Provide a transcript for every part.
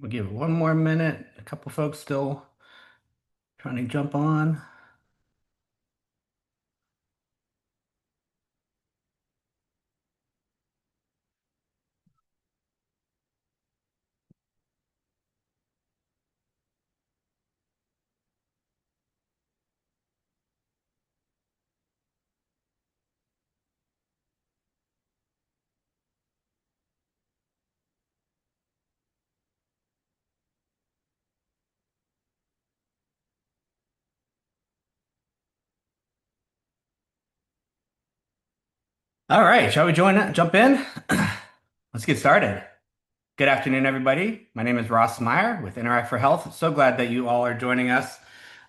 We'll give it one more minute. A couple folks still trying to jump on. All right, shall we jump in? Let's get started. Good afternoon, everybody. My name is Ross Meyer with Interact for Health. So glad that you all are joining us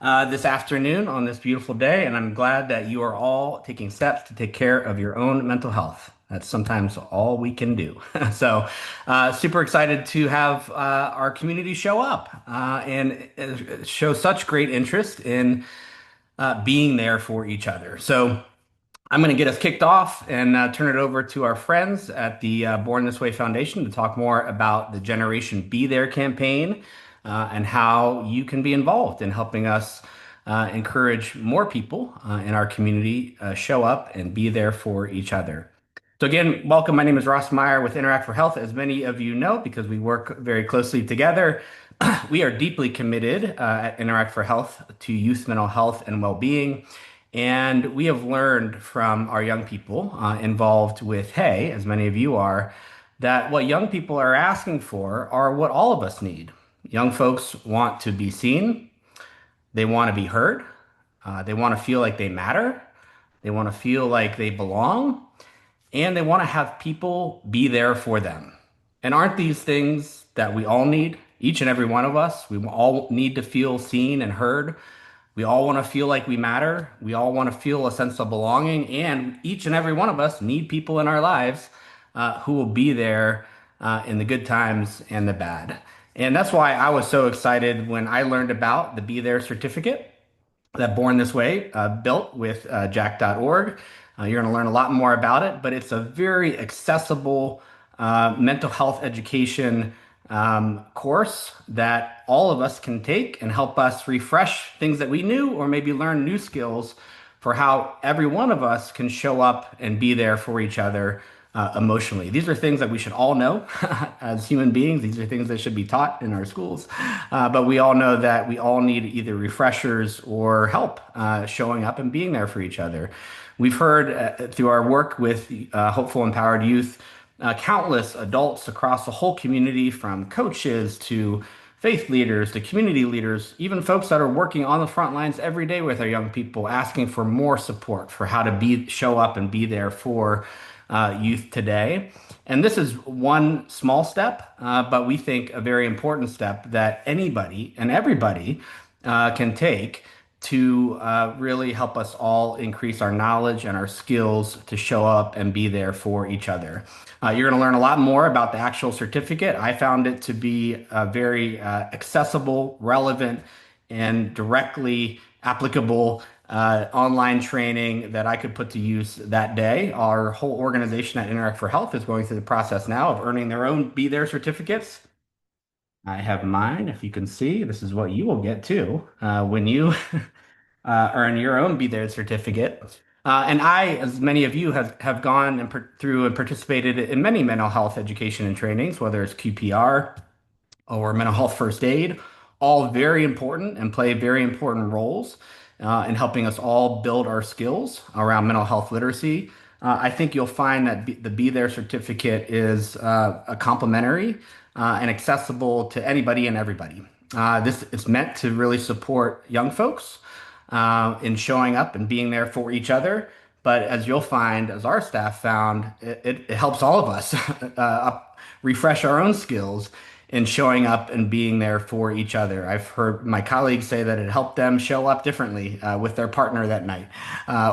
this afternoon on this beautiful day, and I'm glad that you are all taking steps to take care of your own mental health. That's sometimes all we can do. Super excited to have our community show up and show such great interest in being there for each other. So, I'm going to get us kicked off and turn it over to our friends at the Born This Way Foundation to talk more about the Generation Be There campaign and how you can be involved in helping us encourage more people in our community show up and be there for each other. So again, welcome. My name is Ross Meyer with Interact for Health. As many of you know, because we work very closely together, we are deeply committed at Interact for Health to youth mental health and well-being. And we have learned from our young people involved with Hey, as many of you are, that what young people are asking for are what all of us need. Young folks want to be seen, they want to be heard, they want to feel like they matter, they want to feel like they belong, and they want to have people be there for them. And aren't these things that we all need? Each and every one of us, we all need to feel seen and heard. We all want to feel like we matter. We all want to feel a sense of belonging. And each and every one of us need people in our lives who will be there in the good times and the bad. And that's why I was so excited when I learned about the Be There certificate that Born This Way built with Jack.org. You're going to learn a lot more about it, but it's a very accessible mental health education course that all of us can take and help us refresh things that we knew or maybe learn new skills for how every one of us can show up and be there for each other emotionally. These are things that we should all know as human beings. These are things that should be taught in our schools. But we all know that we all need either refreshers or help showing up and being there for each other. We've heard through our work with Hopeful Empowered Youth, countless adults across the whole community, from coaches to faith leaders to community leaders, even folks that are working on the front lines every day with our young people, asking for more support for how to show up and be there for youth today. And this is one small step, but we think a very important step that anybody and everybody can take to really help us all increase our knowledge and our skills to show up and be there for each other. You're going to learn a lot more about the actual certificate. I found it to be very accessible, relevant, and directly applicable online training that I could put to use that day. Our whole organization at Interact for Health is going through the process now of earning their own Be There certificates. I have mine. If you can see, this is what you will get too when you earn your own Be There certificate. And I, as many of you, have gone and through and participated in many mental health education and trainings, whether it's QPR or mental health first aid, all very important and play very important roles in helping us all build our skills around mental health literacy. I think you'll find that the Be There certificate is a complimentary and accessible to anybody and everybody. This is meant to really support young folks in showing up and being there for each other. But as you'll find, as our staff found, it helps all of us refresh our own skills in showing up and being there for each other. I've heard my colleagues say that it helped them show up differently with their partner that night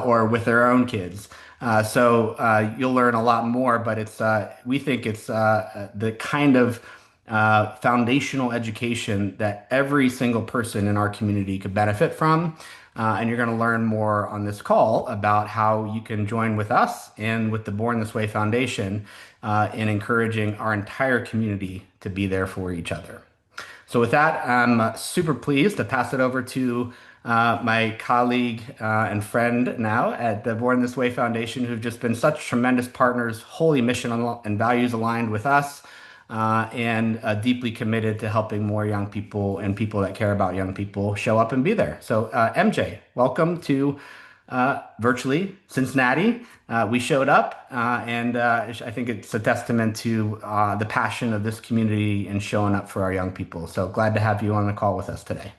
or with their own kids. You'll learn a lot more, but we think it's the kind of foundational education that every single person in our community could benefit from. And you're going to learn more on this call about how you can join with us and with the Born This Way Foundation in encouraging our entire community to be there for each other. So with that, I'm super pleased to pass it over to my colleague and friend now at the Born This Way Foundation, who've just been such tremendous partners, wholly and values aligned with us, and deeply committed to helping more young people and people that care about young people show up and be there. So, MJ, welcome to virtually Cincinnati. We showed up, and I think it's a testament to the passion of this community and showing up for our young people. So glad to have you on the call with us today.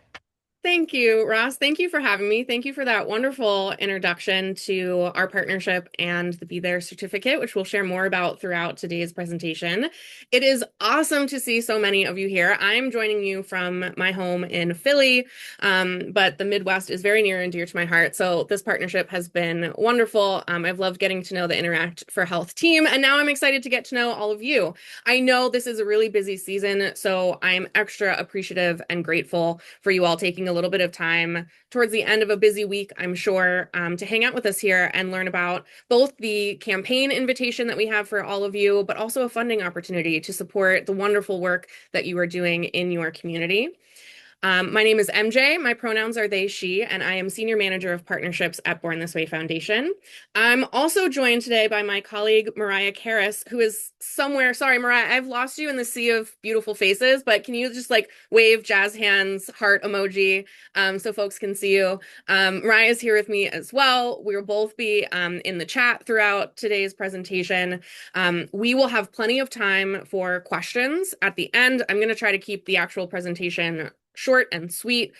Thank you, Ross. Thank you for having me. Thank you for that wonderful introduction to our partnership and the Be There certificate, which we'll share more about throughout today's presentation. It is awesome to see so many of you here. I'm joining you from my home in Philly, but the Midwest is very near and dear to my heart. So this partnership has been wonderful. I've loved getting to know the Interact for Health team, and now I'm excited to get to know all of you. I know this is a really busy season, so I'm extra appreciative and grateful for you all taking a little bit of time towards the end of a busy week, I'm sure, to hang out with us here and learn about both the campaign invitation that we have for all of you, but also a funding opportunity to support the wonderful work that you are doing in your community. My name is MJ. My pronouns are they, she, and I am Senior Manager of Partnerships at Born This Way Foundation. I'm also joined today by my colleague, Mariah Karras, who is somewhere. Sorry, Mariah, I've lost you in the sea of beautiful faces, but can you just like wave jazz hands, heart emoji, so folks can see you? Mariah is here with me as well. We will both be in the chat throughout today's presentation. We will have plenty of time for questions at the end. I'm going to try to keep the actual presentation short and sweet,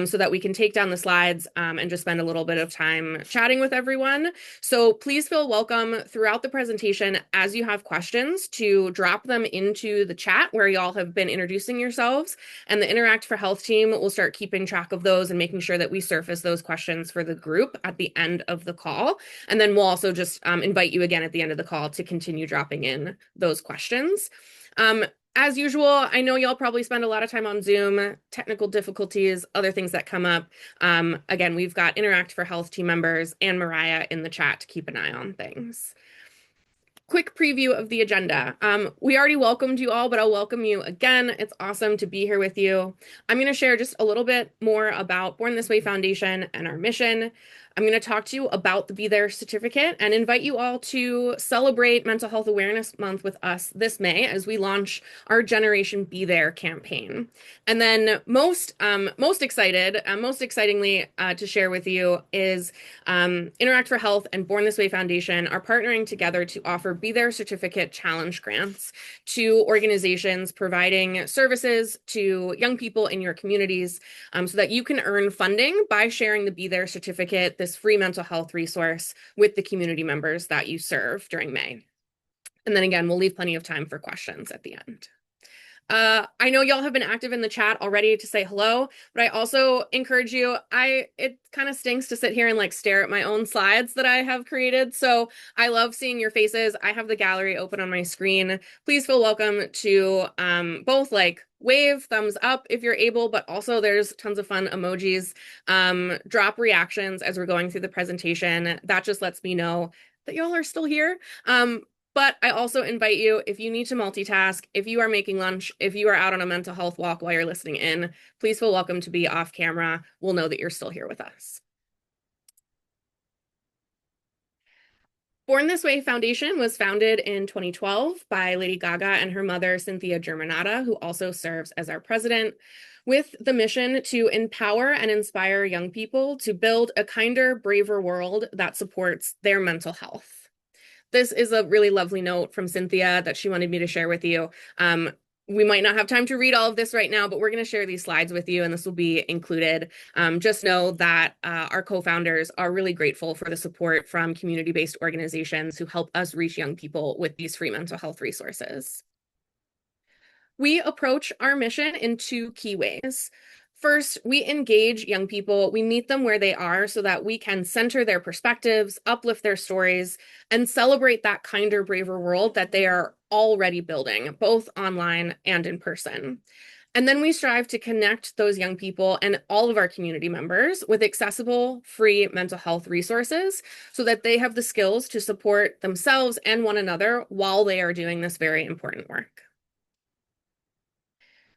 so that we can take down the slides and just spend a little bit of time chatting with everyone. So please feel welcome throughout the presentation as you have questions to drop them into the chat where y'all have been introducing yourselves, and the Interact for Health team will start keeping track of those and making sure that we surface those questions for the group at the end of the call. And then we'll also just invite you again at the end of the call to continue dropping in those questions. As usual, I know y'all probably spend a lot of time on Zoom, technical difficulties, other things that come up. Again, we've got Interact for Health team members and Mariah in the chat to keep an eye on things. Quick preview of the agenda. We already welcomed you all, but I'll welcome you again. It's awesome to be here with you. I'm going to share just a little bit more about Born This Way Foundation and our mission. I'm going to talk to you about the Be There certificate and invite you all to celebrate Mental Health Awareness Month with us this May as we launch our Generation Be There campaign. And then most excitingly to share with you is Interact for Health and Born This Way Foundation are partnering together to offer Be There certificate challenge grants to organizations providing services to young people in your communities, so that you can earn funding by sharing the Be There certificate, this free mental health resource, with the community members that you serve during May. And then again, we'll leave plenty of time for questions at the end. I know y'all have been active in the chat already to say hello, but I also encourage you, it kind of stinks to sit here and like stare at my own slides that I have created. So I love seeing your faces. I have the gallery open on my screen. Please feel welcome to both like wave, thumbs up if you're able, but also there's tons of fun emojis. Drop reactions as we're going through the presentation. That just lets me know that y'all are still here. But I also invite you, if you need to multitask, if you are making lunch, if you are out on a mental health walk while you're listening in, please feel welcome to be off camera. We'll know that you're still here with us. Born This Way Foundation was founded in 2012 by Lady Gaga and her mother, Cynthia Germanata, who also serves as our president, with the mission to empower and inspire young people to build a kinder, braver world that supports their mental health. This is a really lovely note from Cynthia that she wanted me to share with you. We might not have time to read all of this right now, but we're going to share these slides with you, and this will be included. Just know that our co-founders are really grateful for the support from community-based organizations who help us reach young people with these free mental health resources. We approach our mission in two key ways. First, we engage young people, we meet them where they are so that we can center their perspectives, uplift their stories, and celebrate that kinder, braver world that they are already building, both online and in person. And then we strive to connect those young people and all of our community members with accessible, free mental health resources so that they have the skills to support themselves and one another while they are doing this very important work.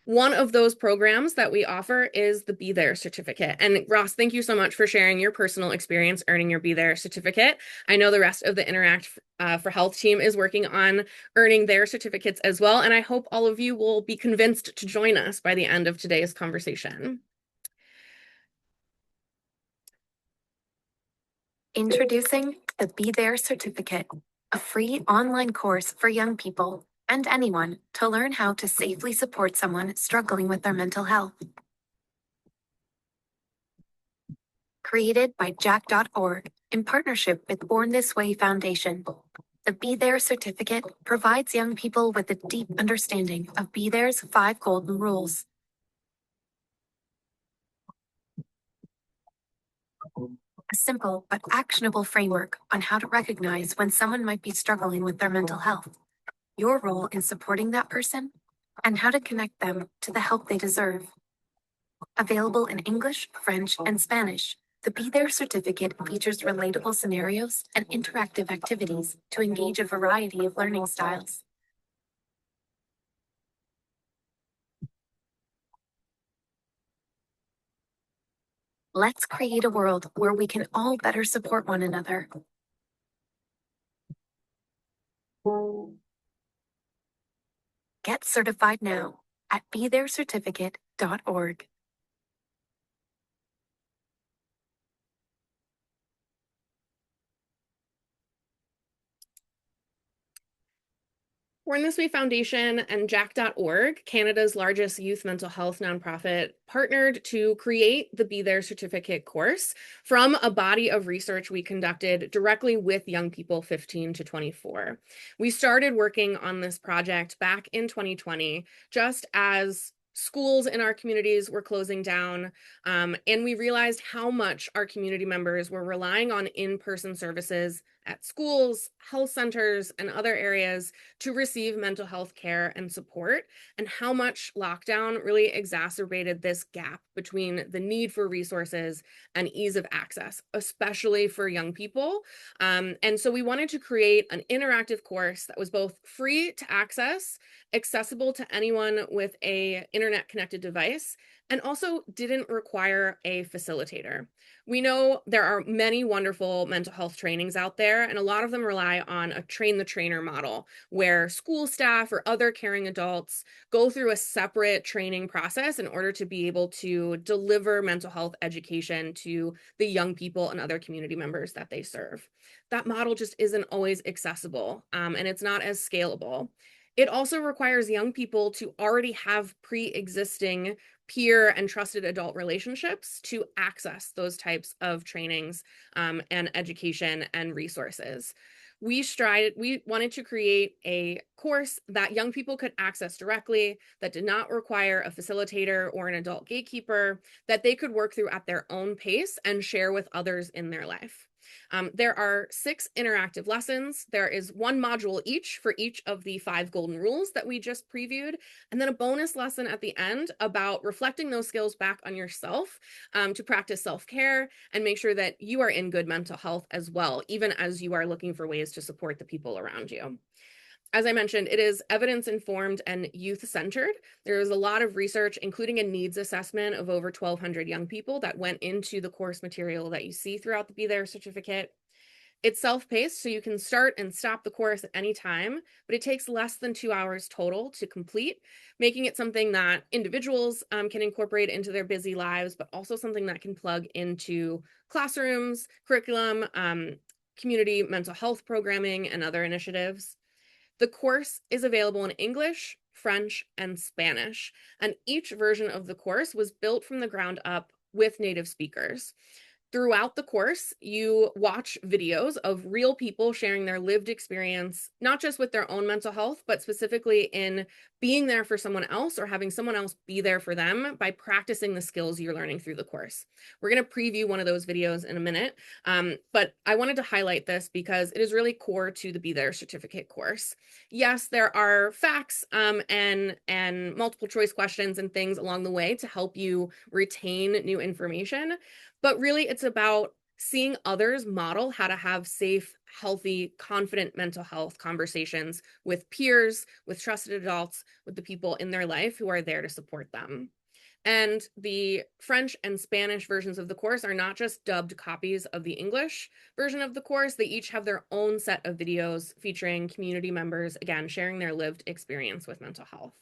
One of those programs that we offer is the Be There certificate. And Ross, thank you so much for sharing your personal experience earning your Be There certificate. I know the rest of the Interact for Health team is working on earning their certificates as well. And I hope all of you will be convinced to join us by the end of today's conversation. Introducing the Be There Certificate, a free online course for young people and anyone to learn how to safely support someone struggling with their mental health. Created by Jack.org in partnership with Born This Way Foundation, the Be There Certificate provides young people with a deep understanding of Be There's 5 golden rules. A simple but actionable framework on how to recognize when someone might be struggling with their mental health, your role in supporting that person, and how to connect them to the help they deserve. Available in English, French, and Spanish, the Be There certificate features relatable scenarios and interactive activities to engage a variety of learning styles. Let's create a world where we can all better support one another. Get certified now at BeThereCertificate.org. Born This Way Foundation and Jack.org, Canada's largest youth mental health nonprofit, partnered to create the Be There certificate course from a body of research we conducted directly with young people 15 to 24. We started working on this project back in 2020, just as schools in our communities were closing down, and we realized how much our community members were relying on in-person services at schools, health centers, and other areas to receive mental health care and support, and how much lockdown really exacerbated this gap between the need for resources and ease of access, especially for young people. And so we wanted to create an interactive course that was both free to access, accessible to anyone with a internet connected device, and also didn't require a facilitator. We know there are many wonderful mental health trainings out there, and a lot of them rely on a train the trainer model where school staff or other caring adults go through a separate training process in order to be able to deliver mental health education to the young people and other community members that they serve. That model just isn't always accessible, and it's not as scalable. It also requires young people to already have pre-existing peer and trusted adult relationships to access those types of trainings and education and resources. We wanted to create a course that young people could access directly, that did not require a facilitator or an adult gatekeeper, that they could work through at their own pace and share with others in their life. There are 6 interactive lessons. There is 1 module each for each of the 5 golden rules that we just previewed, and then a bonus lesson at the end about reflecting those skills back on yourself to practice self-care and make sure that you are in good mental health as well, even as you are looking for ways to support the people around you. As I mentioned, it is evidence-informed and youth-centered. There is a lot of research, including a needs assessment of over 1,200 young people that went into the course material that you see throughout the Be There certificate. It's self-paced, so you can start and stop the course at any time, but it takes less than 2 hours total to complete, making it something that individuals can incorporate into their busy lives, but also something that can plug into classrooms, curriculum, community mental health programming, and other initiatives. The course is available in English, French, and Spanish, and each version of the course was built from the ground up with native speakers. Throughout the course, you watch videos of real people sharing their lived experience, not just with their own mental health, but specifically in being there for someone else or having someone else be there for them by practicing the skills you're learning through the course. We're going to preview one of those videos in a minute, but I wanted to highlight this because it is really core to the Be There certificate course. Yes, there are facts and multiple choice questions and things along the way to help you retain new information. But really, it's about seeing others model how to have safe, healthy, confident mental health conversations with peers, with trusted adults, with the people in their life who are there to support them. And the French and Spanish versions of the course are not just dubbed copies of the English version of the course. They each have their own set of videos featuring community members, again, sharing their lived experience with mental health.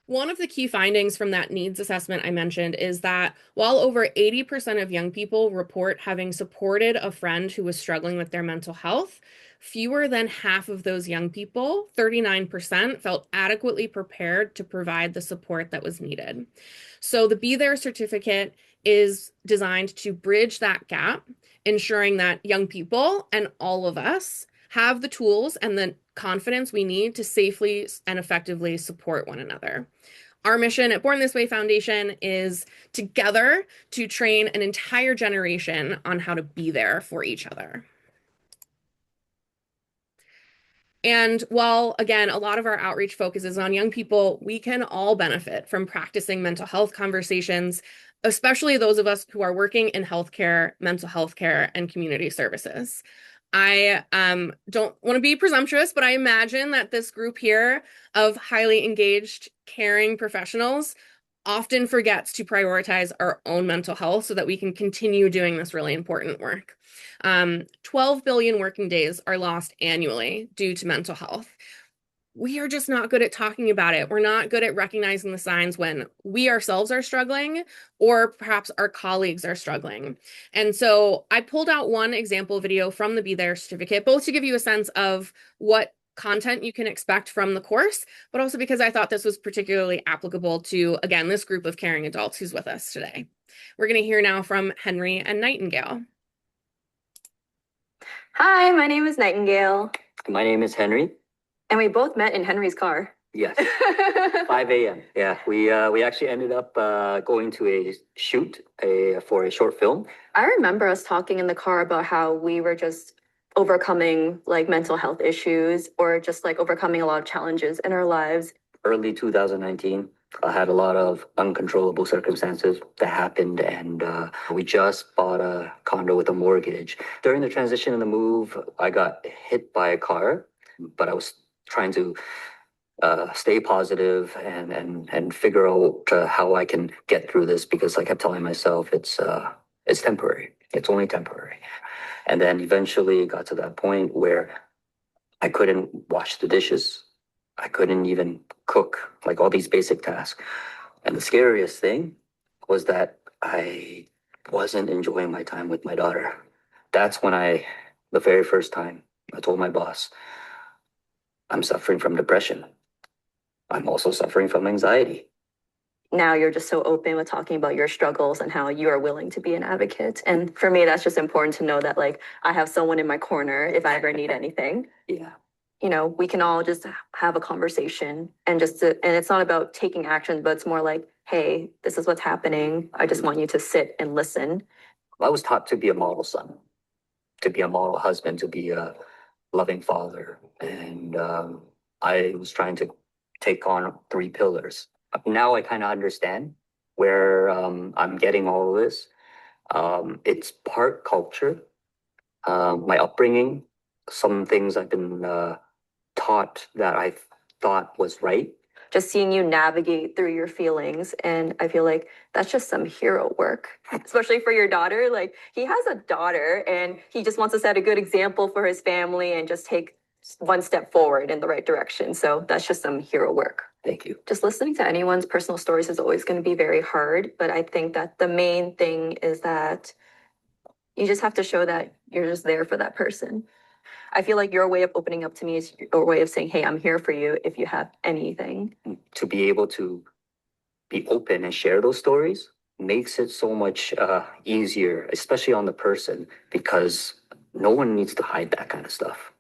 One of the key findings from that needs assessment I mentioned is that while over 80% of young people report having supported a friend who was struggling with their mental health, fewer than half of those young people, 39%, felt adequately prepared to provide the support that was needed. So the Be There certificate is designed to bridge that gap, ensuring that young people and all of us have the tools and the confidence we need to safely and effectively support one another. Our mission at Born This Way Foundation is together to train an entire generation on how to be there for each other. And while, again, a lot of our outreach focuses on young people, we can all benefit from practicing mental health conversations, especially those of us who are working in healthcare, mental health care, and community services. I don't want to be presumptuous, but I imagine that this group here of highly engaged, caring professionals often forgets to prioritize our own mental health so that we can continue doing this really important work. 12 billion working days are lost annually due to mental health. We are just not good at talking about it. We're not good at recognizing the signs when we ourselves are struggling or perhaps our colleagues are struggling. And so I pulled out one example video from the Be There certificate, both to give you a sense of what content you can expect from the course, but also because I thought this was particularly applicable to, again, this group of caring adults who's with us today. We're going to hear now from Henry and Nightingale. Hi, my name is Nightingale. My name is Henry. And we both met in Henry's car. Yes, 5 a.m. Yeah, we actually ended up going to a shoot for a short film. I remember us talking in the car about how we were just overcoming like mental health issues or just like overcoming a lot of challenges in our lives. Early 2019, I had a lot of uncontrollable circumstances that happened, and we just bought a condo with a mortgage. During the transition and the move, I got hit by a car, but I was trying to stay positive and figure out how I can get through this, because I kept telling myself it's temporary. It's only temporary. And then eventually it got to that point where I couldn't wash the dishes. I couldn't even cook, like all these basic tasks. And the scariest thing was that I wasn't enjoying my time with my daughter. That's when the very first time, I told my boss, I'm suffering from depression. I'm also suffering from anxiety. Now you're just so open with talking about your struggles and how you are willing to be an advocate. And for me, that's just important to know that like I have someone in my corner if I ever need anything. Yeah. You know, we can all just have a conversation and and it's not about taking action, but it's more like, hey, this is what's happening. I just want you to sit and listen. I was taught to be a model son, to be a model husband, to be a loving father. And I was trying to take on 3 pillars. Now I kind of understand where I'm getting all of this. It's part culture, my upbringing, some things I've been taught that I thought was right. Just seeing you navigate through your feelings. And I feel like that's just some hero work, especially for your daughter. Like he has a daughter and he just wants to set a good example for his family and just take one step forward in the right direction. So that's just some hero work. Thank you. Just listening to anyone's personal stories is always going to be very hard. But I think that the main thing is that you just have to show that you're just there for that person. I feel like your way of opening up to me is your way of saying, hey, I'm here for you if you have anything. To be able to be open and share those stories makes it so much easier, especially on the person, because no one needs to hide that kind of stuff.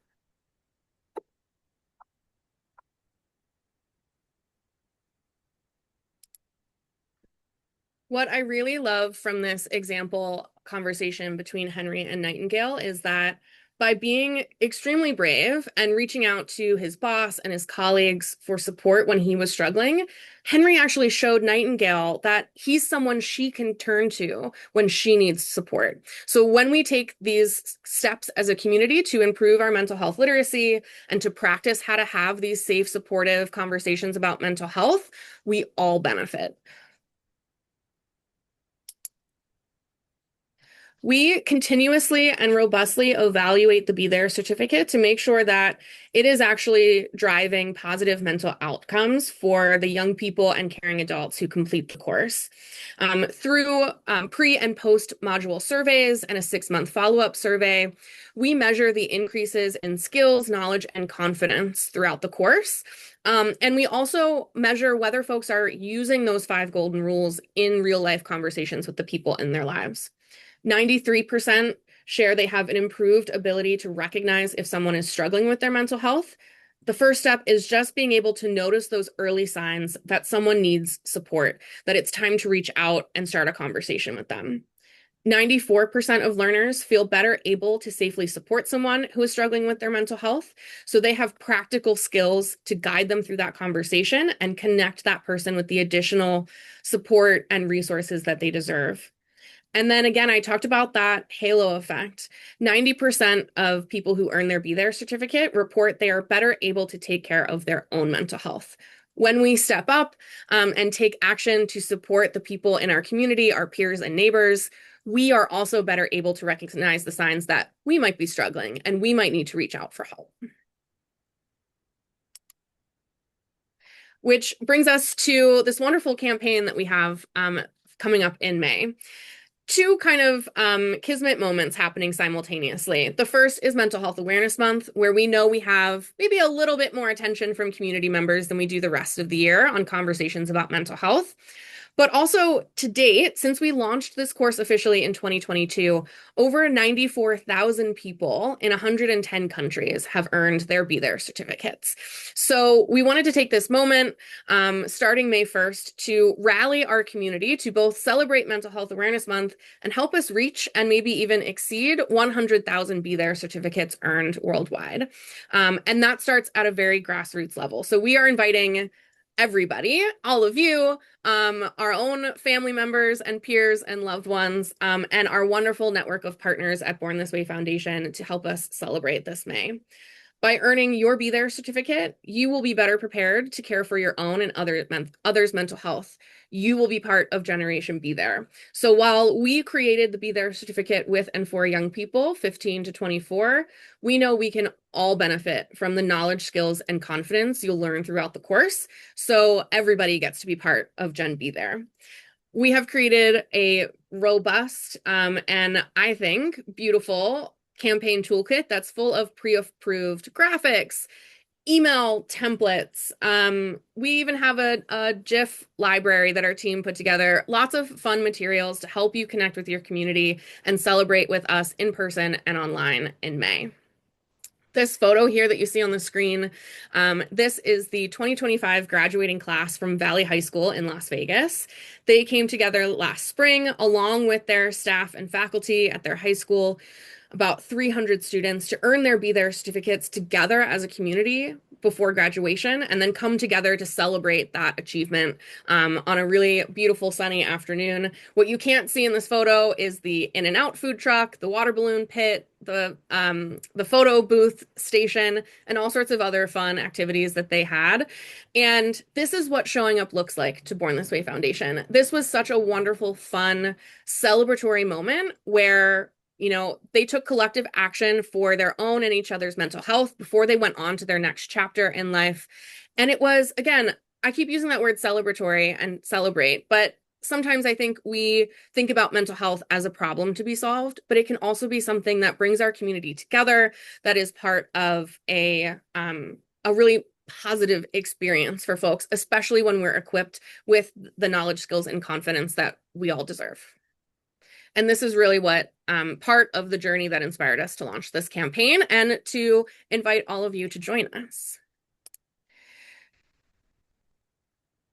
What I really love from this example conversation between Henry and Nightingale is that By being extremely brave and reaching out to his boss and his colleagues for support when he was struggling, Henry actually showed Nightingale that he's someone she can turn to when she needs support. So when we take these steps as a community to improve our mental health literacy and to practice how to have these safe, supportive conversations about mental health, we all benefit. We continuously and robustly evaluate the Be There certificate to make sure that it is actually driving positive mental outcomes for the young people and caring adults who complete the course. Through pre and post module surveys and a 6-month follow-up survey, we measure the increases in skills, knowledge, and confidence throughout the course. And we also measure whether folks are using those 5 golden rules in real life conversations with the people in their lives. 93% share they have an improved ability to recognize if someone is struggling with their mental health. The first step is just being able to notice those early signs that someone needs support, that it's time to reach out and start a conversation with them. 94% of learners feel better able to safely support someone who is struggling with their mental health. So they have practical skills to guide them through that conversation and connect that person with the additional support and resources that they deserve. And then again, I talked about that halo effect. 90% of people who earn their Be There certificate report they are better able to take care of their own mental health. When we step up and take action to support the people in our community, our peers and neighbors, we are also better able to recognize the signs that we might be struggling and we might need to reach out for help. Which brings us to this wonderful campaign that we have coming up in May. 2 kind of kismet moments happening simultaneously. The first is Mental Health Awareness Month, where we know we have maybe a little bit more attention from community members than we do the rest of the year on conversations about mental health. But also to date, since we launched this course officially in 2022, over 94,000 people in 110 countries have earned their Be There certificates. So we wanted to take this moment, starting May 1st, to rally our community to both celebrate Mental Health Awareness Month and help us reach and maybe even exceed 100,000 Be There certificates earned worldwide. And that starts at a very grassroots level. So we are inviting everybody, all of you, our own family members and peers and loved ones, and our wonderful network of partners at Born This Way Foundation to help us celebrate this May. By earning your Be There certificate, you will be better prepared to care for your own and others' mental health. You will be part of Generation Be There. So while we created the Be There certificate with and for young people, 15 to 24, we know we can all benefit from the knowledge, skills, and confidence you'll learn throughout the course. So everybody gets to be part of Gen Be There. We have created a robust and I think beautiful campaign toolkit that's full of pre-approved graphics, email templates. We even have a GIF library that our team put together. Lots of fun materials to help you connect with your community and celebrate with us in person and online in May. This photo here that you see on the screen, this is the 2025 graduating class from Valley High School in Las Vegas. They came together last spring along with their staff and faculty at their high school, about 300 students, to earn their Be There certificates together as a community before graduation, and then come together to celebrate that achievement on a really beautiful sunny afternoon. What you can't see in this photo is the In-N-Out food truck, the water balloon pit, the photo booth station, and all sorts of other fun activities that they had. And this is what showing up looks like to Born This Way Foundation. This was such a wonderful, fun, celebratory moment where they took collective action for their own and each other's mental health before they went on to their next chapter in life. And it was, again, I keep using that word celebratory and celebrate, but sometimes I think we think about mental health as a problem to be solved, but it can also be something that brings our community together, that is part of a really positive experience for folks, especially when we're equipped with the knowledge, skills, and confidence that we all deserve. And this is really what part of the journey that inspired us to launch this campaign and to invite all of you to join us.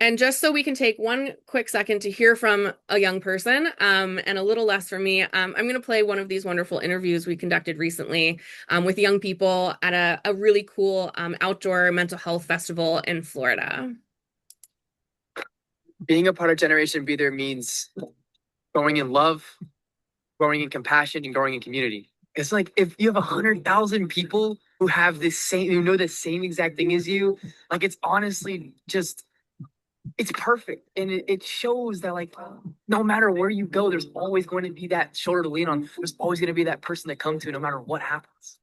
And just so we can take one quick second to hear from a young person and a little less from me, I'm going to play one of these wonderful interviews we conducted recently with young people at a really cool outdoor mental health festival in Florida. Being a part of Generation Be There means growing in love, growing in compassion, and growing in community. It's like if you have 100,000 people who have who know the same exact thing as you, like it's honestly just, it's perfect. And it shows that like, no matter where you go, there's always going to be that shoulder to lean on. There's always going to be that person to come to no matter what happens.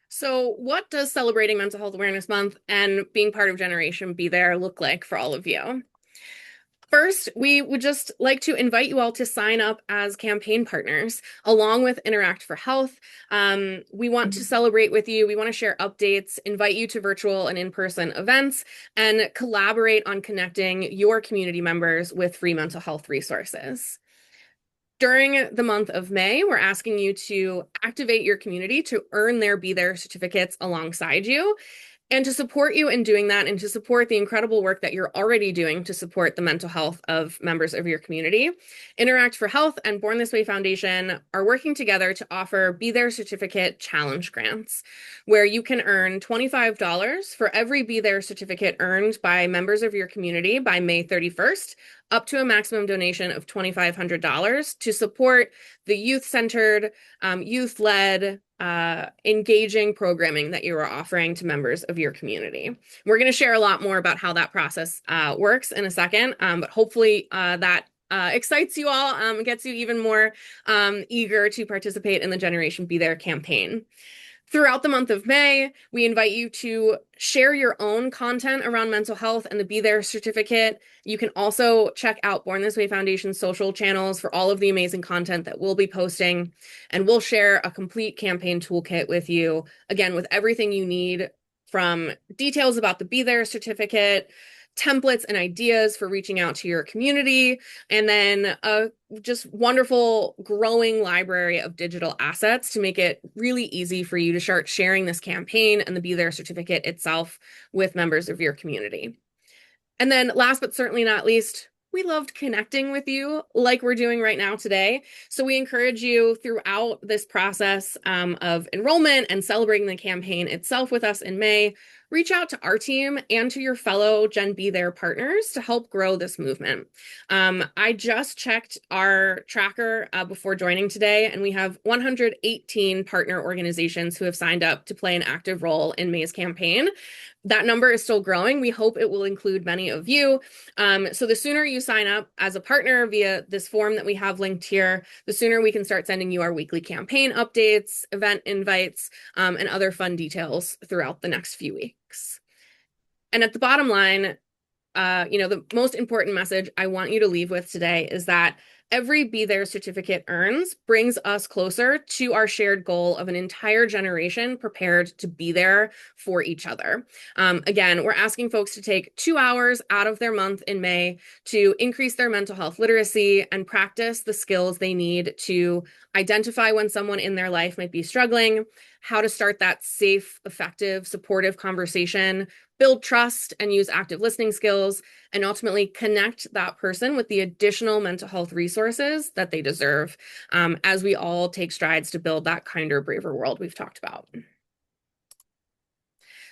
So what does celebrating Mental Health Awareness Month and being part of Generation Be There look like for all of you? First, we would just like to invite you all to sign up as campaign partners along with Interact for Health. We want to celebrate with you. We want to share updates, invite you to virtual and in-person events, and collaborate on connecting your community members with free mental health resources. During the month of May, we're asking you to activate your community to earn their Be There certificates alongside you. And to support you in doing that and to support the incredible work that you're already doing to support the mental health of members of your community, Interact for Health and Born This Way Foundation are working together to offer Be There Certificate Challenge Grants, where you can earn $25 for every Be There certificate earned by members of your community by May 31st, up to a maximum donation of $2,500 to support the youth-centered, youth-led, engaging programming that you are offering to members of your community. We're going to share a lot more about how that process works in a second, but hopefully that excites you all, gets you even more eager to participate in the Generation Be There campaign. Throughout the month of May, we invite you to share your own content around mental health and the Be There certificate. You can also check out Born This Way Foundation's social channels for all of the amazing content that we'll be posting. And we'll share a complete campaign toolkit with you, again, with everything you need from details about the Be There certificate, templates and ideas for reaching out to your community, and then a just wonderful growing library of digital assets to make it really easy for you to start sharing this campaign and the Be There certificate itself with members of your community. And then last but certainly not least, we loved connecting with you like we're doing right now today. So we encourage you throughout this process of enrollment and celebrating the campaign itself with us in May, reach out to our team and to your fellow Gen Be There partners to help grow this movement. I just checked our tracker before joining today, and we have 118 partner organizations who have signed up to play an active role in May's campaign. That number is still growing. We hope it will include many of you. So the sooner you sign up as a partner via this form that we have linked here, the sooner we can start sending you our weekly campaign updates, event invites, and other fun details throughout the next few weeks. And at the bottom line, the most important message I want you to leave with today is that every Be There certificate earns brings us closer to our shared goal of an entire generation prepared to be there for each other. Again, we're asking folks to take 2 hours out of their month in May to increase their mental health literacy and practice the skills they need to identify when someone in their life might be struggling, how to start that safe, effective, supportive conversation, build trust and use active listening skills, and ultimately connect that person with the additional mental health resources that they deserve as we all take strides to build that kinder, braver world we've talked about.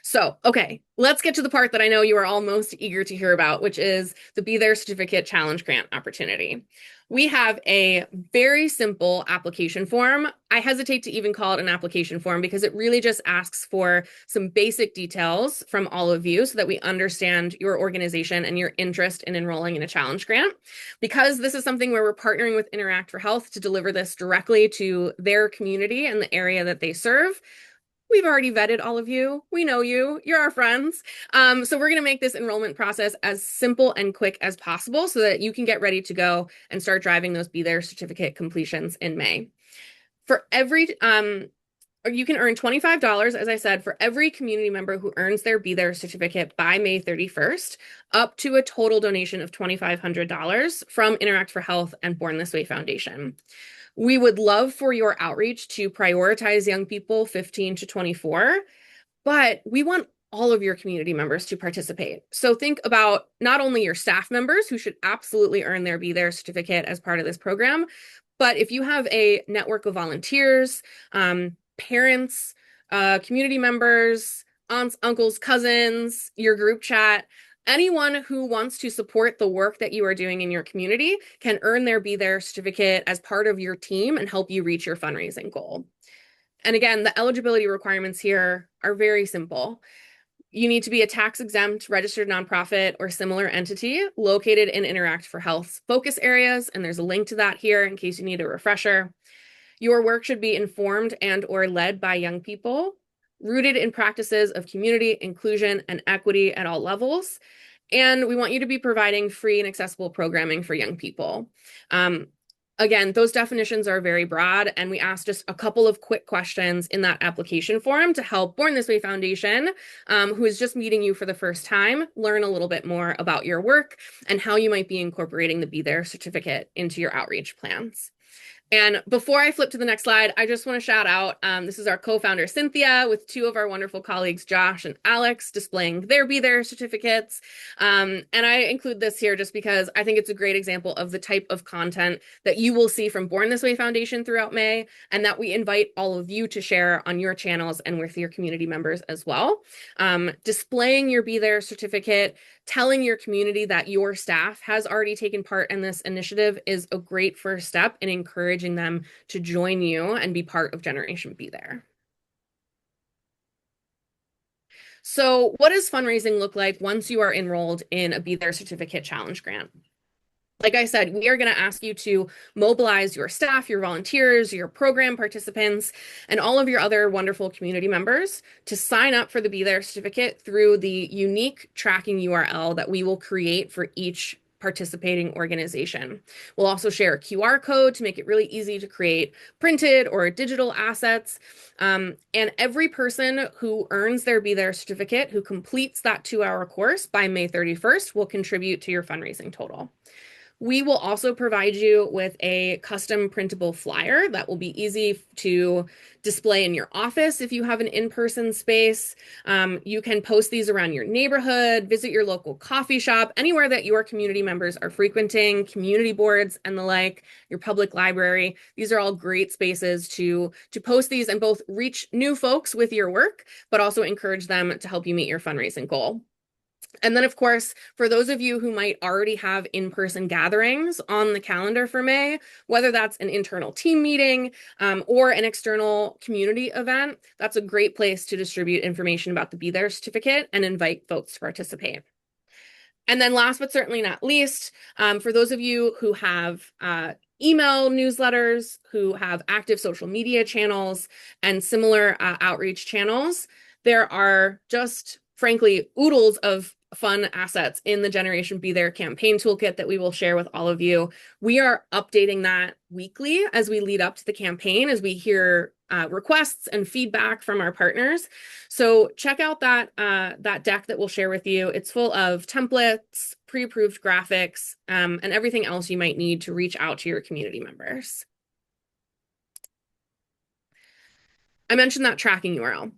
So, okay, let's get to the part that I know you are all most eager to hear about, which is the Be There Certificate Challenge Grant opportunity. We have a very simple application form. I hesitate to even call it an application form because it really just asks for some basic details from all of you so that we understand your organization and your interest in enrolling in a challenge grant. Because this is something where we're partnering with Interact for Health to deliver this directly to their community and the area that they serve, we've already vetted all of you. We know you. You're our friends. So we're going to make this enrollment process as simple and quick as possible so that you can get ready to go and start driving those Be There certificate completions in May. For every, you can earn $25, as I said, for every community member who earns their Be There certificate by May 31st, up to a total donation of $2,500 from Interact for Health and Born This Way Foundation. We would love for your outreach to prioritize young people 15 to 24, but we want all of your community members to participate. So think about not only your staff members, who should absolutely earn their Be There certificate as part of this program, but if you have a network of volunteers, parents, community members, aunts, uncles, cousins, your group chat, anyone who wants to support the work that you are doing in your community can earn their Be There certificate as part of your team and help you reach your fundraising goal. And again, the eligibility requirements here are very simple. You need to be a tax-exempt registered nonprofit or similar entity located in Interact for Health's focus areas, and there's a link to that here in case you need a refresher. Your work should be informed and or led by young people, rooted in practices of community, inclusion, and equity at all levels. And we want you to be providing free and accessible programming for young people. Again, those definitions are very broad, and we asked just a couple of quick questions in that application form to help Born This Way Foundation, who is just meeting you for the first time, learn a little bit more about your work and how you might be incorporating the Be There certificate into your outreach plans. And before I flip to the next slide, I just want to shout out, this is our co-founder, Cynthia, with two of our wonderful colleagues, Josh and Alex, displaying their Be There certificates. And I include this here just because I think it's a great example of the type of content that you will see from Born This Way Foundation throughout May, and that we invite all of you to share on your channels and with your community members as well. Displaying your Be There certificate, telling your community that your staff has already taken part in this initiative is a great first step in encouraging them to join you and be part of Generation Be There. So what does fundraising look like once you are enrolled in a Be There Certificate Challenge grant? Like I said, we are going to ask you to mobilize your staff, your volunteers, your program participants, and all of your other wonderful community members to sign up for the Be There certificate through the unique tracking URL that we will create for each participating organization. We'll also share a QR code to make it really easy to create printed or digital assets. And every person who earns their Be There certificate, who completes that 2-hour course by May 31st, will contribute to your fundraising total. We will also provide you with a custom printable flyer that will be easy to display in your office if you have an in-person space. You can post these around your neighborhood, visit your local coffee shop, anywhere that your community members are frequenting, community boards and the like, your public library. These are all great spaces to post these and both reach new folks with your work, but also encourage them to help you meet your fundraising goal. And then, of course, for those of you who might already have in-person gatherings on the calendar for May, whether that's an internal team meeting or an external community event, that's a great place to distribute information about the Be There certificate and invite folks to participate. And then last but certainly not least, for those of you who have email newsletters, who have active social media channels and similar outreach channels, there are just frankly oodles of fun assets in the Generation Be There campaign toolkit that we will share with all of you. We are updating that weekly as we lead up to the campaign, as we hear requests and feedback from our partners. So check out that deck that we'll share with you. It's full of templates, pre-approved graphics, and everything else you might need to reach out to your community members. I mentioned that tracking URL.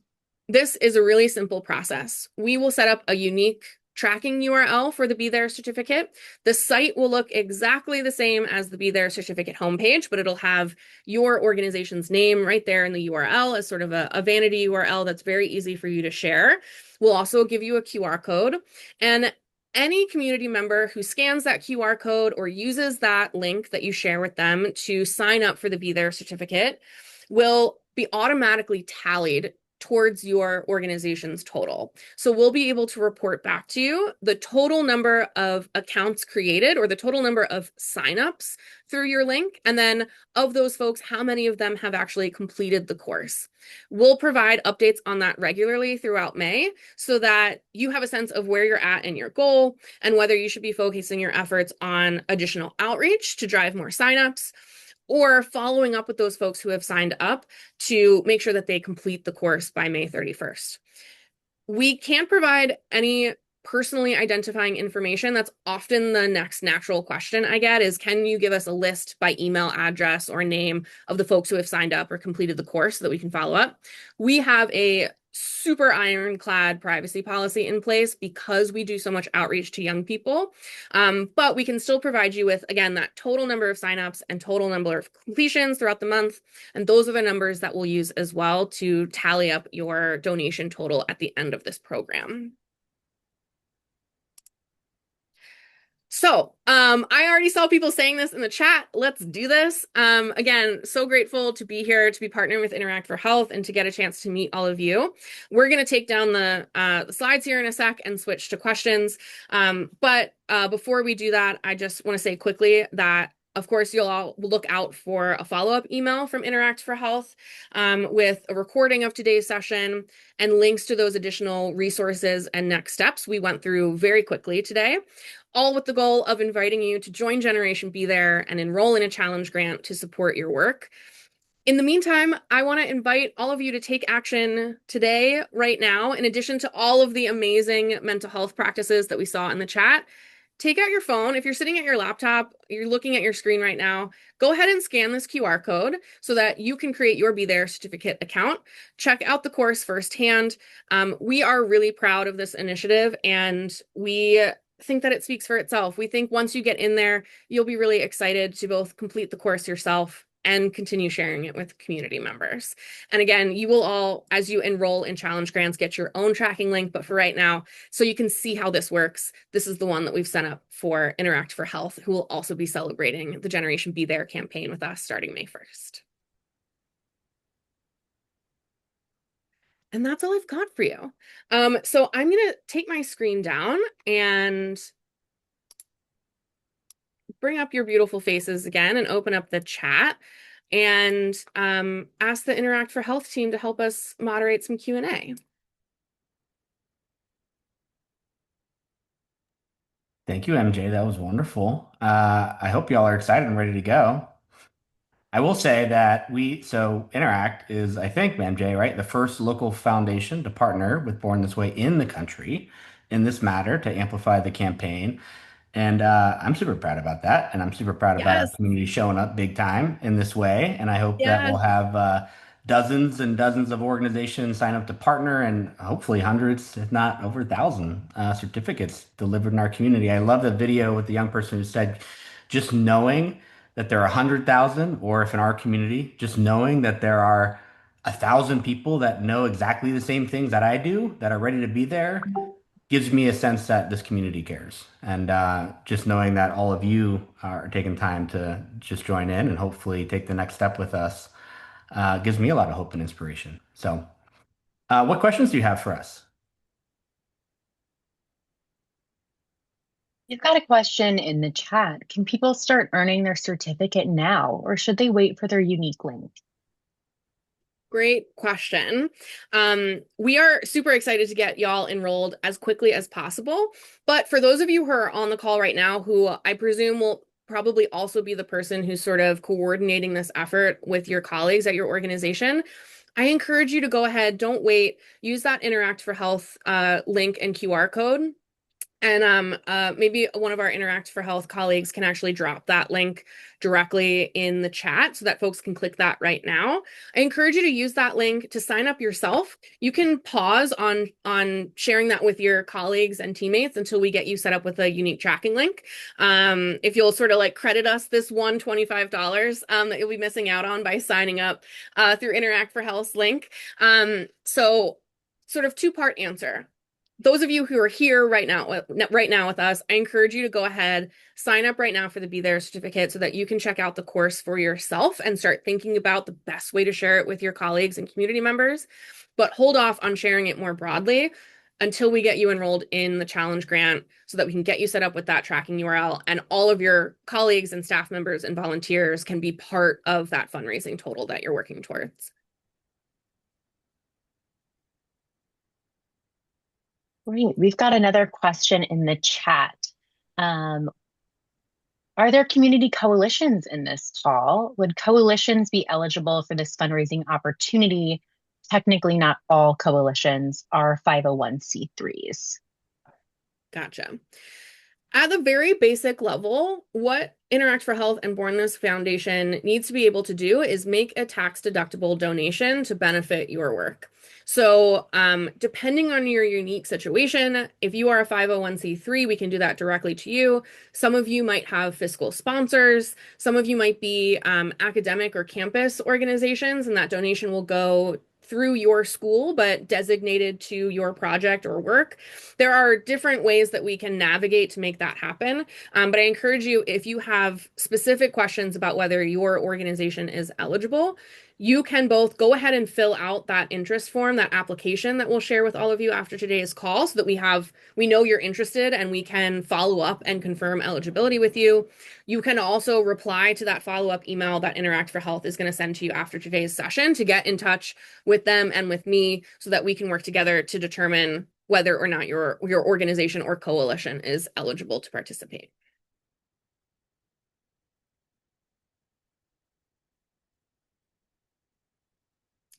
This is a really simple process. We will set up a unique tracking URL for the Be There certificate. The site will look exactly the same as the Be There certificate homepage, but it'll have your organization's name right there in the URL as sort of a vanity URL that's very easy for you to share. We'll also give you a QR code, and any community member who scans that QR code or uses that link that you share with them to sign up for the Be There certificate will be automatically tallied towards your organization's total. So we'll be able to report back to you the total number of accounts created or the total number of signups through your link. And then of those folks, how many of them have actually completed the course. We'll provide updates on that regularly throughout May so that you have a sense of where you're at in your goal and whether you should be focusing your efforts on additional outreach to drive more signups, or following up with those folks who have signed up to make sure that they complete the course by May 31st. We can't provide any personally identifying information, that's often the next natural question I get is, can you give us a list by email address or name of the folks who have signed up or completed the course so that we can follow up? We have a super ironclad privacy policy in place because we do so much outreach to young people. But we can still provide you with, again, that total number of signups and total number of completions throughout the month. And those are the numbers that we'll use as well to tally up your donation total at the end of this program. So I already saw people saying this in the chat. Let's do this. Again, so grateful to be here, to be partnering with Interact for Health and to get a chance to meet all of you. We're going to take down the slides here in a sec and switch to questions. But before we do that, I just want to say quickly that of course, you'll all look out for a follow-up email from Interact for Health with a recording of today's session and links to those additional resources and next steps we went through very quickly today, all with the goal of inviting you to join Generation Be There and enroll in a challenge grant to support your work. In the meantime, I want to invite all of you to take action today, right now, in addition to all of the amazing mental health practices that we saw in the chat. Take out your phone. If you're sitting at your laptop, you're looking at your screen right now, go ahead and scan this QR code so that you can create your Be There certificate account. Check out the course firsthand. We are really proud of this initiative and we think that it speaks for itself. We think once you get in there, you'll be really excited to both complete the course yourself and continue sharing it with community members. And again, you will all, as you enroll in challenge grants, get your own tracking link. But for right now, so you can see how this works, this is the one that we've set up for Interact for Health, who will also be celebrating the Generation Be There campaign with us starting May 1st. And that's all I've got for you. So I'm going to take my screen down and bring up your beautiful faces again and open up the chat and ask the Interact for Health team to help us moderate some Q&A. Thank you, MJ. That was wonderful. I hope y'all are excited and ready to go. I will say that so Interact is, I think, MJ, right, the first local foundation to partner with Born This Way in the country in this matter to amplify the campaign. And I'm super proud about that. And I'm super proud about our community showing up big time in this way. And I hope that we'll have dozens and dozens of organizations sign up to partner and hopefully hundreds, if not over 1,000 certificates delivered in our community. I love the video with the young person who said, just knowing that there are 100,000, or if in our community, just knowing that there are 1,000 people that know exactly the same things that I do, that are ready to be there, gives me a sense that this community cares. And just knowing that all of you are taking time to just join in and hopefully take the next step with us gives me a lot of hope and inspiration. So what questions do you have for us? You've got a question in the chat. Can people start earning their certificate now, or should they wait for their unique link? Great question. We are super excited to get y'all enrolled as quickly as possible. But for those of you who are on the call right now, who I presume will probably also be the person who's sort of coordinating this effort with your colleagues at your organization, I encourage you to go ahead, don't wait, use that Interact for Health link and QR code. And maybe one of our Interact for Health colleagues can actually drop that link directly in the chat so that folks can click that right now. I encourage you to use that link to sign up yourself. You can pause on sharing that with your colleagues and teammates until we get you set up with a unique tracking link. If you'll sort of like credit us this $125 that you'll be missing out on by signing up through Interact for Health's link. So sort of two-part answer. Those of you who are here right now with us, I encourage you to go ahead, sign up right now for the Be There certificate so that you can check out the course for yourself and start thinking about the best way to share it with your colleagues and community members. But hold off on sharing it more broadly until we get you enrolled in the challenge grant so that we can get you set up with that tracking URL and all of your colleagues and staff members and volunteers can be part of that fundraising total that you're working towards. Great. We've got another question in the chat. Are there community coalitions in this call? Would coalitions be eligible for this fundraising opportunity? Technically, not all coalitions are 501c3s. Gotcha. At the very basic level, what Interact for Health and Born This Foundation needs to be able to do is make a tax-deductible donation to benefit your work. So, depending on your unique situation, if you are a 501c3, we can do that directly to you. Some of you might have fiscal sponsors. Some of you might be academic or campus organizations, and that donation will go through your school, but designated to your project or work. There are different ways that we can navigate to make that happen. But I encourage you, if you have specific questions about whether your organization is eligible, you can both go ahead and fill out that interest form, that application that we'll share with all of you after today's call, so that we know you're interested and we can follow up and confirm eligibility with you. You can also reply to that follow-up email that Interact for Health is going to send to you after today's session to get in touch with them and with me so that we can work together to determine whether or not your organization or coalition is eligible to participate.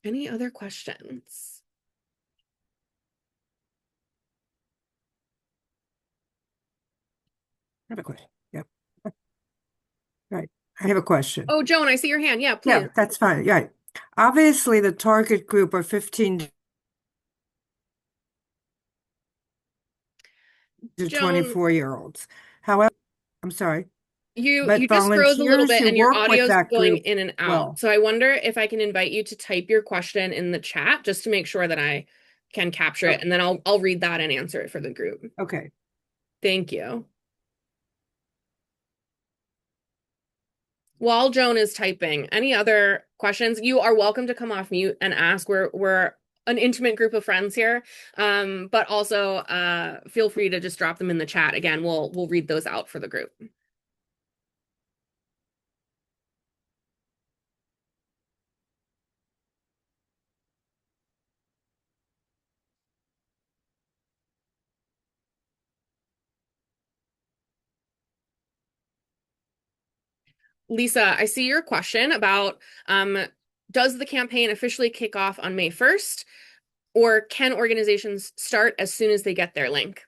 Any other questions? I have a question. Yep. Right. I have a question. Oh, Joan, I see your hand. Yeah, please. Yeah, that's fine. Yeah. Obviously, the target group are 15 to Joan, 24-year-olds. However, I'm sorry. You But just froze a little volunteers bit who and your work with audio's that going group, in and out. well, So I wonder if I can invite you to type your question in the chat just to make sure that I can capture it, and then I'll read that and answer it for the group. okay. Thank you. While Joan is typing, any other questions? You are welcome to come off mute and ask. We're an intimate group of friends here, but also feel free to just drop them in the chat. Again, we'll read those out for the group. Lisa, I see your question about does the campaign officially kick off on May 1st, or can organizations start as soon as they get their link?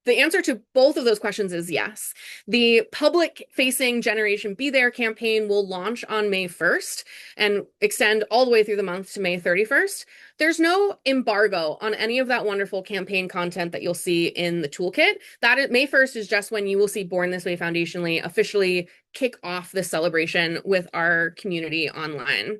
The answer to both of those questions is yes. The public-facing Generation Be There campaign will launch on May 1st and extend all the way through the month to May 31st. There's no embargo on any of that wonderful campaign content that you'll see in the toolkit. May 1st is just when you will see Born This Way Foundationally officially kick off the celebration with our community online.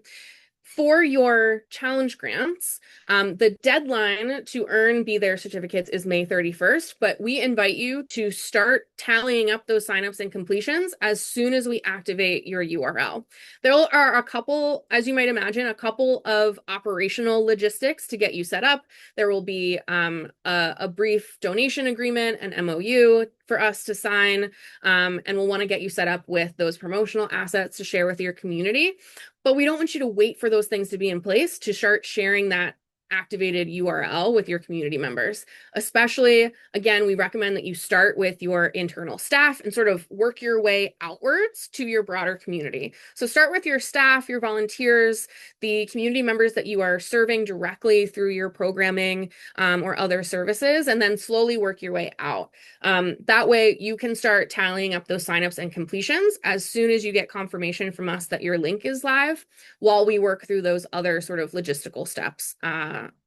For your challenge grants, the deadline to earn Be There certificates is May 31st, but we invite you to start tallying up those signups and completions as soon as we activate your URL. There are a couple, as you might imagine, a couple of operational logistics to get you set up. There will be a brief donation agreement, an MOU for us to sign, and we'll want to get you set up with those promotional assets to share with your community. But we don't want you to wait for those things to be in place to start sharing that activated URL with your community members. Especially, again, we recommend that you start with your internal staff and sort of work your way outwards to your broader community. So start with your staff, your volunteers, the community members that you are serving directly through your programming or other services, and then slowly work your way out. That way you can start tallying up those signups and completions as soon as you get confirmation from us that your link is live, while we work through those other sort of logistical steps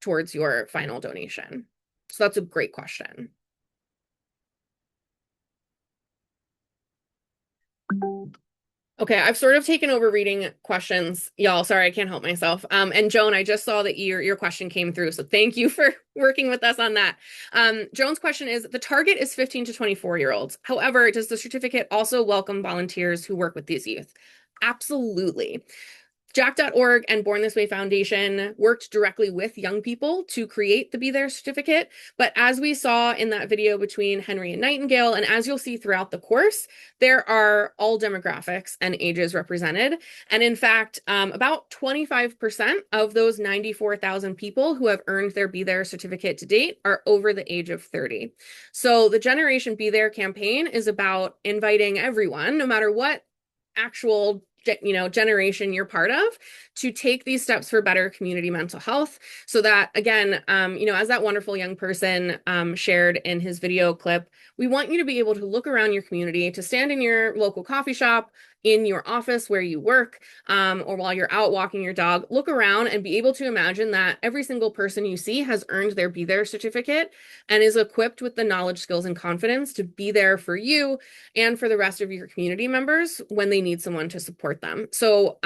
towards your final donation. So that's a great question. Okay, I've sort of taken over reading questions. Y'all, sorry, I can't help myself. And Joan, I just saw that your question came through, so thank you for working with us on that. Joan's question is, the target is 15 to 24-year-olds. However, does the certificate also welcome volunteers who work with these youth? Absolutely. Jack.org and Born This Way Foundation worked directly with young people to create the Be There certificate. But as we saw in that video between Henry and Nightingale, and as you'll see throughout the course, there are all demographics and ages represented. And in fact, about 25% of those 94,000 people who have earned their Be There certificate to date are over the age of 30. So the Generation Be There campaign is about inviting everyone, no matter what actual generation you're part of to take these steps for better community mental health. So that, again, as that wonderful young person shared in his video clip, we want you to be able to look around your community, to stand in your local coffee shop, in your office where you work, or while you're out walking your dog, look around and be able to imagine that every single person you see has earned their Be There certificate and is equipped with the knowledge, skills, and confidence to be there for you and for the rest of your community members when they need someone to support them. So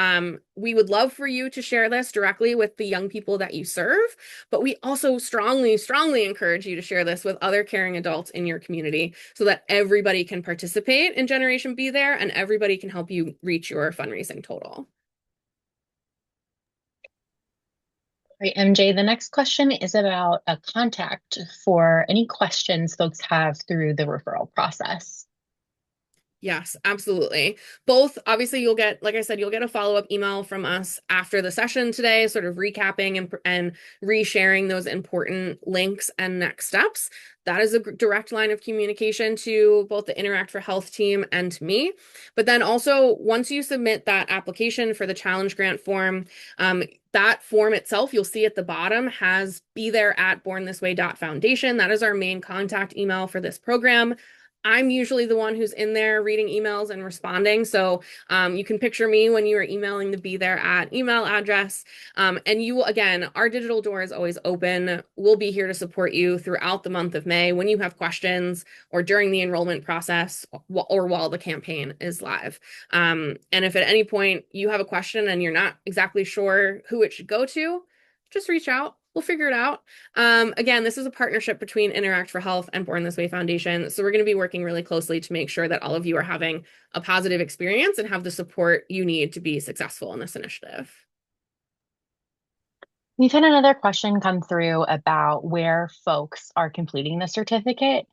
we would love for you to share this directly with the young people that you serve, but we also strongly, strongly encourage you to share this with other caring adults in your community so that everybody can participate in Generation Be There and everybody can help you reach your fundraising total. Right, MJ, the next question is about a contact for any questions folks have through the referral process. Yes, absolutely. Both, obviously, you'll get, like I said, you'll get a follow-up email from us after the session today, sort of recapping and resharing those important links and next steps. That is a direct line of communication to both the Interact for Health team and to me. But then also, once you submit that application for the challenge grant form, that form itself, you'll see at the bottom, has be there at bornthisway.foundation. That is our main contact email for this program. I'm usually the one who's in there reading emails and responding. So you can picture me when you are emailing the Be There at email address. And you will, again, our digital door is always open. We'll be here to support you throughout the month of May when you have questions or during the enrollment process or while the campaign is live. And if at any point you have a question and you're not exactly sure who it should go to, just reach out. We'll figure it out. Again, this is a partnership between Interact for Health and Born This Way Foundation. So we're going to be working really closely to make sure that all of you are having a positive experience and have the support you need to be successful in this initiative. We've had another question come through about where folks are completing the certificate.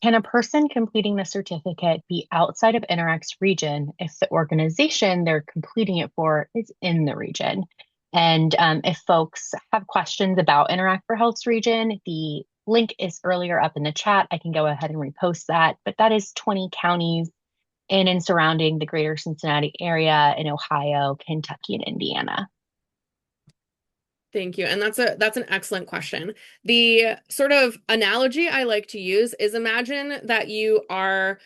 Can a person completing the certificate be outside of Interact's region if the organization they're completing it for is in the region? And if folks have questions about Interact for Health's region, the link is earlier up in the chat. I can go ahead and repost that, but that is 20 counties in and surrounding the greater Cincinnati area in Ohio, Kentucky, and Indiana. Thank you. And that's an excellent question. The sort of analogy I like to use is imagine that you are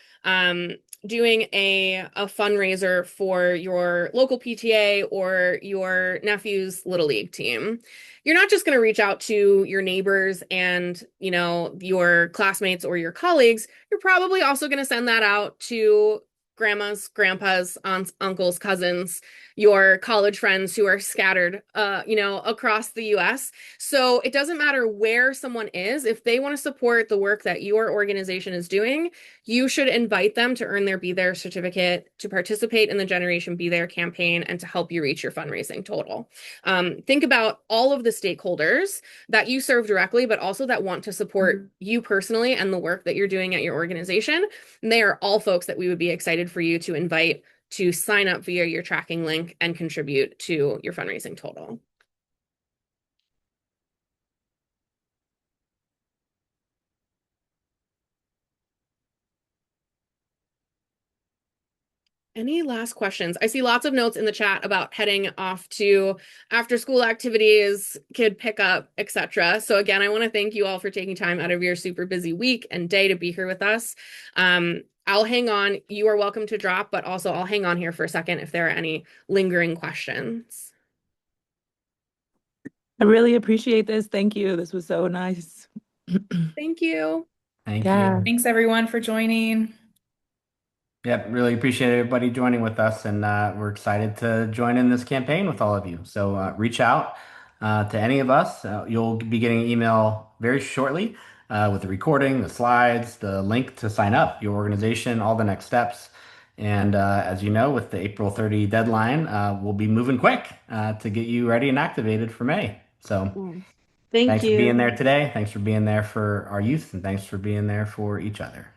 doing a fundraiser for your local PTA or your nephew's Little League team. You're not just going to reach out to your neighbors and, your classmates or your colleagues. You're probably also going to send that out to grandmas, grandpas, aunts, uncles, cousins, your college friends who are scattered, across the US. So it doesn't matter where someone is. If they want to support the work that your organization is doing, you should invite them to earn their Be There certificate, to participate in the Generation Be There campaign, and to help you reach your fundraising total. Think about all of the stakeholders that you serve directly, but also that want to support you personally and the work that you're doing at your organization. And they are all folks that we would be excited for you to invite to sign up via your tracking link and contribute to your fundraising total. Any last questions? I see lots of notes in the chat about heading off to after school activities, kid pickup, etc. So again, I want to thank you all for taking time out of your super busy week and day to be here with us. I'll hang on. You are welcome to drop, but also I'll hang on here for a second if there are any lingering questions. I really appreciate this. Thank you. This was so nice. Thank you. Thank Yeah. you. Thanks everyone for joining. Yep, really appreciate everybody joining with us, and we're excited to join in this campaign with all of you. So reach out to any of us. You'll be getting an email very shortly with the recording, the slides, the link to sign up, your organization, all the next steps. And as you know, with the April 30 deadline, we'll be moving quick to get you ready and activated for May. So thanks for being there today. Thanks for being there for our youth, and thanks for being there for each other.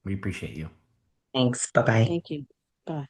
We appreciate you. Thanks. Bye-bye. Thank you. Bye.